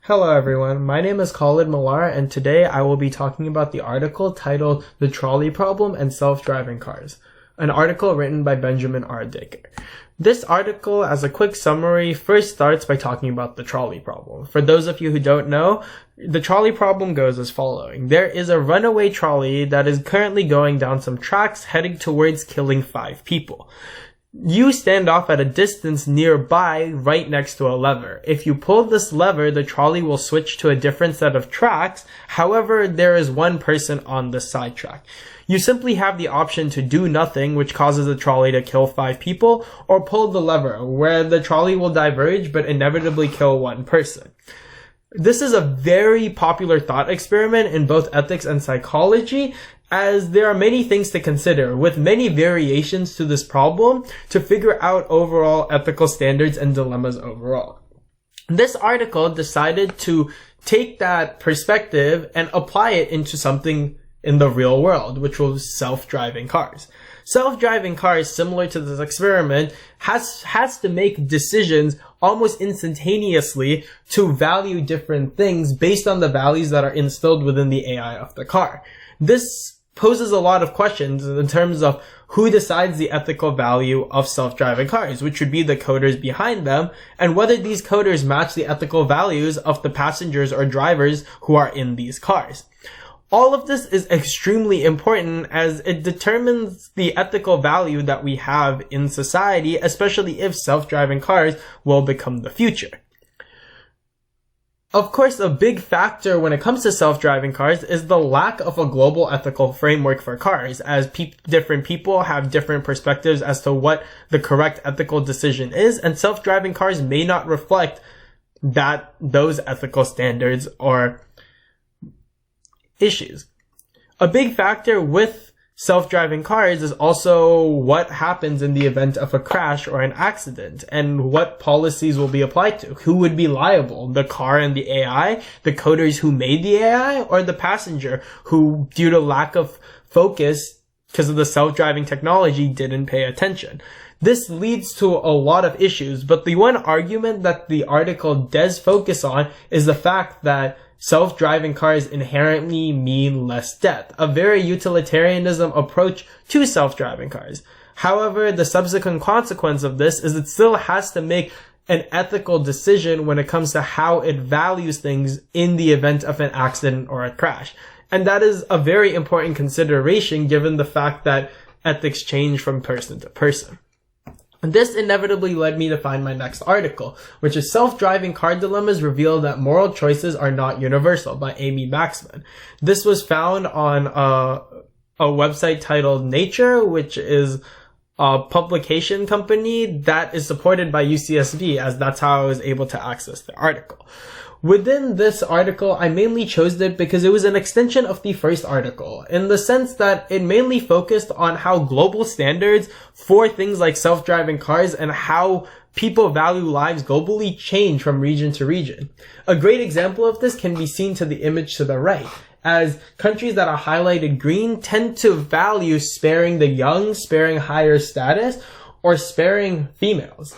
Hello everyone, my name is Khalid Mihlar, and today I will be talking about the article titled The Trolley Problem and Self-Driving Cars, an article written by Benjamin R. Dicker. This article, as a quick summary, first starts by talking about the trolley problem. For those of you who don't know, the trolley problem goes as following. There is a runaway trolley that is currently going down some tracks heading towards killing 5 people. You stand off at a distance nearby right next to a lever. If you pull this lever, the trolley will switch to a different set of tracks. However, there is one person on the side track. You simply have the option to do nothing, which causes the trolley to kill 5 people, or pull the lever, where the trolley will diverge but inevitably kill one person. This is a very popular thought experiment in both ethics and psychology, as there are many things to consider, with many variations to this problem, to figure out overall ethical standards and dilemmas overall. This article decided to take that perspective and apply it into something in the real world, which was self-driving cars. Self-driving cars, similar to this experiment, has to make decisions almost instantaneously to value different things based on the values that are instilled within the AI of the car. This poses a lot of questions in terms of who decides the ethical value of self-driving cars, which would be the coders behind them, and whether these coders match the ethical values of the passengers or drivers who are in these cars. All of this is extremely important as it determines the ethical value that we have in society, especially if self-driving cars will become the future. Of course, a big factor when it comes to self-driving cars is the lack of a global ethical framework for cars, as different people have different perspectives as to what the correct ethical decision is, and self-driving cars may not reflect those ethical standards or issues. A big factor with self-driving cars is also what happens in the event of a crash or an accident, and what policies will be applied to. Who would be liable? The car and the AI, the coders who made the AI, or the passenger who, due to lack of focus because of the self-driving technology, didn't pay attention? This leads to a lot of issues, but the one argument that the article does focus on is the fact that self-driving cars inherently mean less death, a very utilitarianism approach to self-driving cars. However, the subsequent consequence of this is it still has to make an ethical decision when it comes to how it values things in the event of an accident or a crash. And that is a very important consideration given the fact that ethics change from person to person. This inevitably led me to find my next article, which is Self-Driving Car Dilemmas Reveal That Moral Choices Are Not Universal by Amy Maxman. This was found on a website titled Nature, which is a publication company that is supported by UCSB, as that's how I was able to access the article. Within this article, I mainly chose it because it was an extension of the first article, in the sense that it mainly focused on how global standards for things like self-driving cars and how people value lives globally change from region to region. A great example of this can be seen to the image to the right, as countries that are highlighted green tend to value sparing the young, sparing higher status, or sparing females.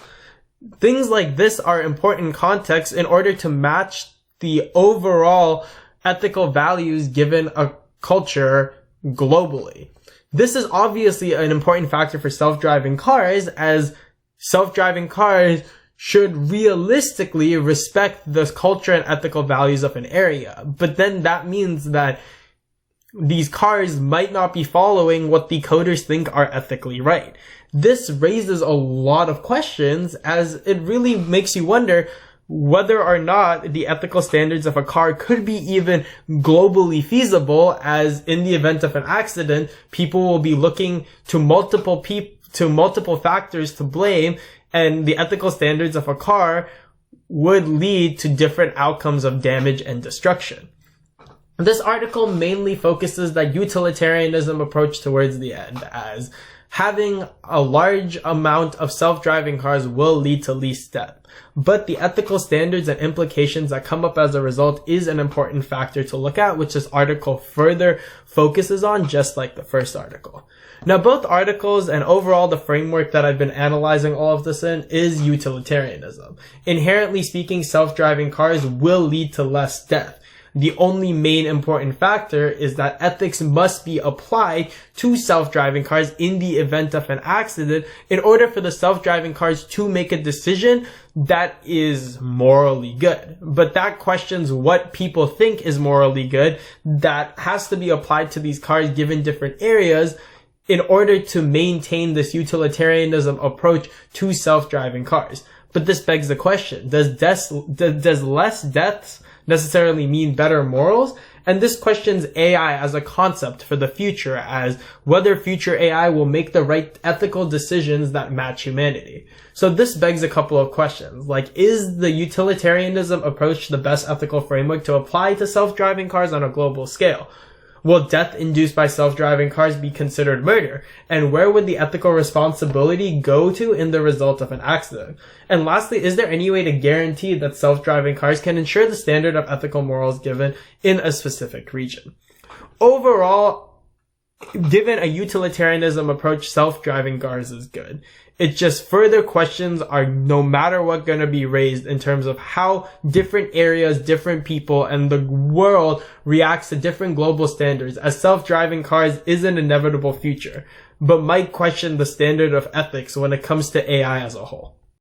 Things like this are important context in order to match the overall ethical values given a culture globally. This is obviously an important factor for self-driving cars, as self-driving cars should realistically respect the culture and ethical values of an area. But then that means that these cars might not be following what the coders think are ethically right. This raises a lot of questions, as it really makes you wonder whether or not the ethical standards of a car could be even globally feasible, as in the event of an accident, people will be looking to multiple factors to blame, and the ethical standards of a car would lead to different outcomes of damage and destruction. This article mainly focuses that utilitarianism approach towards the end, as having a large amount of self-driving cars will lead to least death. But the ethical standards and implications that come up as a result is an important factor to look at, which this article further focuses on, just like the first article. Now, both articles and overall the framework that I've been analyzing all of this in is utilitarianism. Inherently speaking, self-driving cars will lead to less death. The only main important factor is that ethics must be applied to self-driving cars in the event of an accident in order for the self-driving cars to make a decision that is morally good. But that questions what people think is morally good that has to be applied to these cars given different areas in order to maintain this utilitarianism approach to self-driving cars. But this begs the question, does less deaths necessarily mean better morals? And this questions AI as a concept for the future, as whether future AI will make the right ethical decisions that match humanity. So this begs a couple of questions, like, is the utilitarianism approach the best ethical framework to apply to self-driving cars on a global scale? Will death induced by self-driving cars be considered murder? And where would the ethical responsibility go to in the result of an accident? And lastly, is there any way to guarantee that self-driving cars can ensure the standard of ethical morals given in a specific region? Overall, given a utilitarianism approach, self-driving cars is good. It just further questions are no matter what going to be raised in terms of how different areas, different people, and the world reacts to different global standards, as self-driving cars is an inevitable future, but might question the standard of ethics when it comes to AI as a whole.